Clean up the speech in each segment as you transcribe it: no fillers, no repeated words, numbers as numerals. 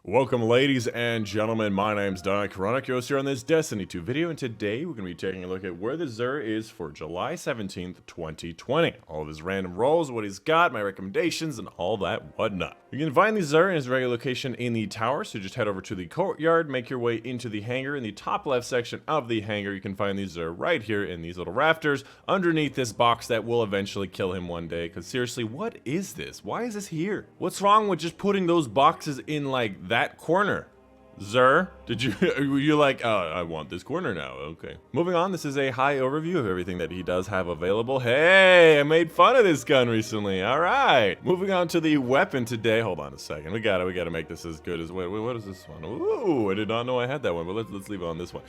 Welcome, ladies and gentlemen, my name's Dychronic, your host here on this Destiny 2 video, and today we're going to be taking a look at where the Xur is for July 17th, 2020. All of his random rolls, what he's got, my recommendations, and all that whatnot. You can find the Xur in his regular location in the tower, so just head over to the courtyard, make your way into the hangar. In the top left section of the hangar, you can find the Xur right here in these little rafters, underneath this box that will eventually kill him one day, because seriously, what is this? Why is this here? What's wrong with just putting those boxes in, like, that corner? Xur, did you're like, oh, I want this corner now. Okay. Moving on, this is a high overview of everything that he does have available. Hey, I made fun of this gun recently. All right. Moving on to the weapon today. Hold on a second. We gotta make this as good as, wait, what is this one? Ooh, I did not know I had that one, but let's leave it on this one.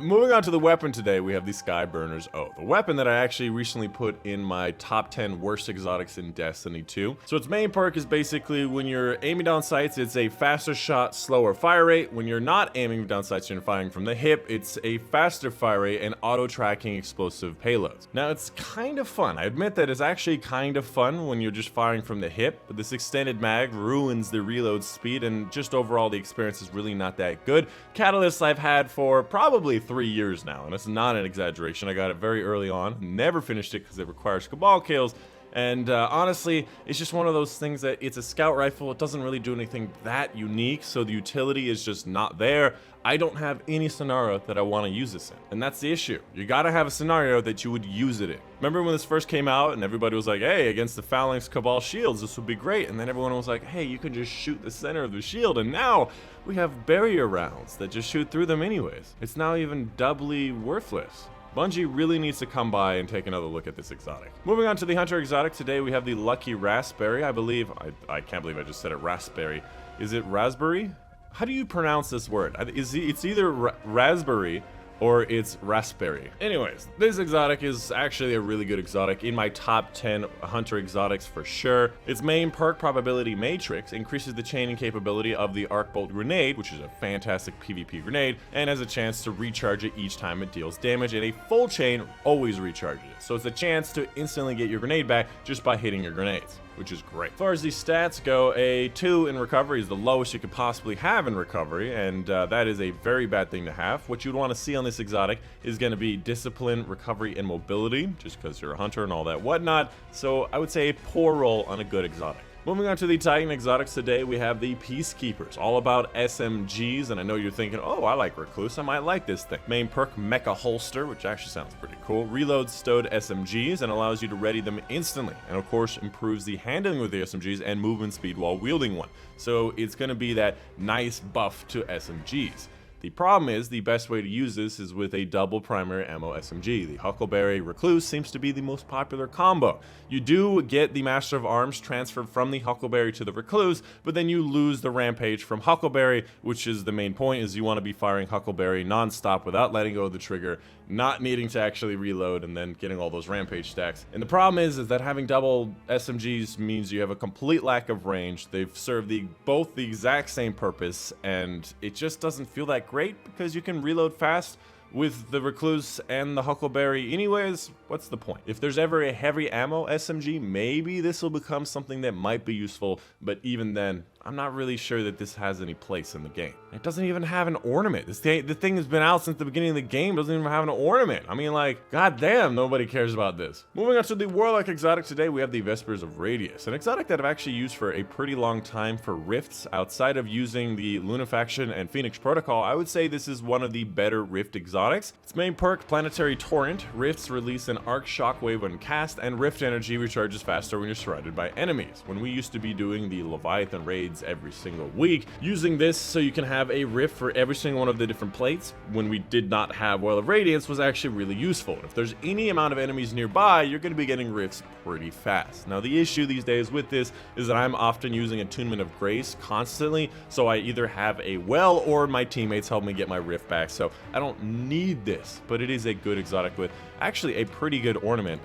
Moving on to the weapon today, we have the Skyburners. Oh, the weapon that I actually recently put in my top 10 worst exotics in Destiny 2. So its main perk is basically when you're aiming down sights, it's a faster shot, slower fire rate. When you're not aiming down sights and you're firing from the hip, it's a faster fire rate and auto-tracking explosive payloads. Now, it's kind of fun. I admit that it's actually kind of fun when you're just firing from the hip, but this extended mag ruins the reload speed, and just overall the experience is really not that good. Catalyst I've had for probably 3 years now, and it's not an exaggeration. I got it very early on, never finished it because it requires Cabal kills. And honestly, it's just one of those things that it's a scout rifle. It doesn't really do anything that unique, so the utility is just not there. I don't have any scenario that I want to use this in, and that's the issue. You gotta have a scenario that you would use it in. Remember when this first came out and everybody was like, hey, against the Phalanx Cabal shields, this would be great. And then everyone was like, hey, you can just shoot the center of the shield. And now we have barrier rounds that just shoot through them anyways. It's now even doubly worthless. Bungie really needs to come by and take another look at this exotic. Moving on to the Hunter exotic, today we have the Lucky Raspberry. I believe, I can't believe I just said it, raspberry. Is it raspberry? How do you pronounce this word? It's either raspberry or it's raspberry. Anyways, this exotic is actually a really good exotic, in my top 10 hunter exotics for sure. Its main perk, Probability Matrix, increases the chaining capability of the Arc Bolt grenade, which is a fantastic PvP grenade, and has a chance to recharge it each time it deals damage, and a full chain always recharges it. So it's a chance to instantly get your grenade back just by hitting your grenades, which is great. As far as the stats go, a 2 in recovery is the lowest you could possibly have in recovery, and that is a very bad thing to have. What you'd want to see on this exotic is going to be discipline, recovery, and mobility, just because you're a hunter and all that whatnot. So I would say a poor roll on a good exotic. Moving on to the Titan exotics today, we have the Peacekeepers, all about SMGs, and I know you're thinking, oh, I like Recluse, I might like this thing. Main perk, Mecha Holster, which actually sounds pretty cool, reloads stowed SMGs and allows you to ready them instantly, and of course improves the handling with the SMGs and movement speed while wielding one. So it's going to be that nice buff to SMGs. The problem is, the best way to use this is with a double primary ammo SMG. The Huckleberry Recluse seems to be the most popular combo. You do get the Master of Arms transferred from the Huckleberry to the Recluse, but then you lose the Rampage from Huckleberry, which is the main point, is you want to be firing Huckleberry non-stop without letting go of the trigger, not needing to actually reload, and then getting all those Rampage stacks. And the problem is that having double SMGs means you have a complete lack of range. They've served both the exact same purpose, and it just doesn't feel that great because you can reload fast with the Recluse and the Huckleberry anyways. What's the point? If there's ever a heavy ammo SMG, maybe this will become something that might be useful, but even then, I'm not really sure that this has any place in the game. It doesn't even have an ornament. The thing has been out since the beginning of the game, doesn't even have an ornament. I mean, like, goddamn, nobody cares about this. Moving on to the Warlock exotic today, we have the Vespers of Radius, an exotic that I've actually used for a pretty long time for rifts. Outside of using the Lunafaction and Phoenix Protocol, I would say this is one of the better rift exotics. Its main perk, Planetary Torrent, rifts release an arc shockwave when cast, and rift energy recharges faster when you're surrounded by enemies. When we used to be doing the Leviathan raids every single week, using this so you can have a rift for every single one of the different plates when we did not have Oil of Radiance was actually really useful. If there's any amount of enemies nearby, you're going to be getting rifts pretty fast. Now, the issue these days with this is that I'm often using Attunement of Grace constantly, so I either have a well or my teammates help me get my rift back, so I don't need this, but it is a good exotic with actually a pretty good ornament.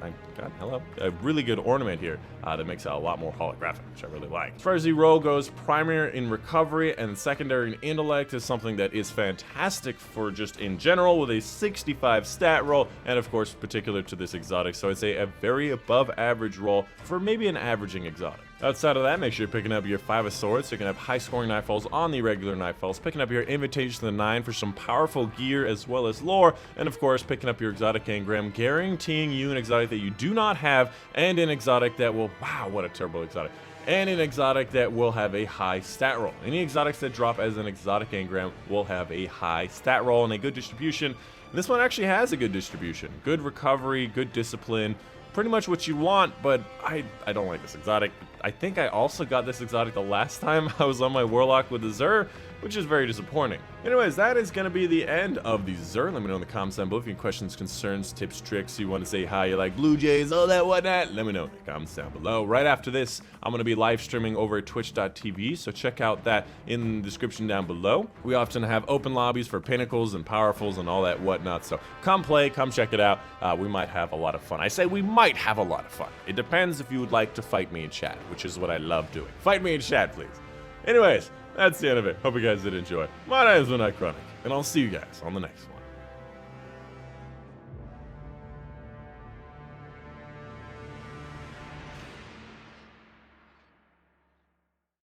A really good ornament here that makes it a lot more holographic, which I really like. As far as the roll goes, primary in recovery and secondary in intellect is something that is fantastic for just in general, with a 65 stat roll, and of course particular to this exotic, so I'd say a very above average roll for maybe an averaging exotic. Outside of that, make sure you're picking up your 5 of Swords, so you can have high scoring Nightfalls on the regular Nightfalls, picking up your Invitation to the 9 for some powerful gear as well as lore, and of course picking up your exotic engram, guaranteeing you an exotic that you do not have, and an exotic that will, wow, what a turbo exotic, and an exotic that will have a high stat roll. Any exotics that drop as an exotic engram will have a high stat roll and a good distribution. And this one actually has a good distribution, good recovery, good discipline, pretty much what you want, but I don't like this exotic. I think I also got this exotic the last time I was on my Warlock with the Xur, which is very disappointing. Anyways, that is going to be the end of the Xur. Let me know in the comments down below if you have questions, concerns, tips, tricks, you want to say hi, you like Blue Jays, all that whatnot. Let me know in the comments down below. Right after this, I'm going to be live streaming over at twitch.tv, so check out that in the description down below. We often have open lobbies for pinnacles and powerfuls and all that whatnot, so come play, come check it out. We might have a lot of fun. I say we might have a lot of fun. It depends if you would like to fight me in chat, which is what I love doing. Fight me in chat, please. Anyways, that's the end of it. Hope you guys did enjoy. My name is Dychronic, and I'll see you guys on the next one.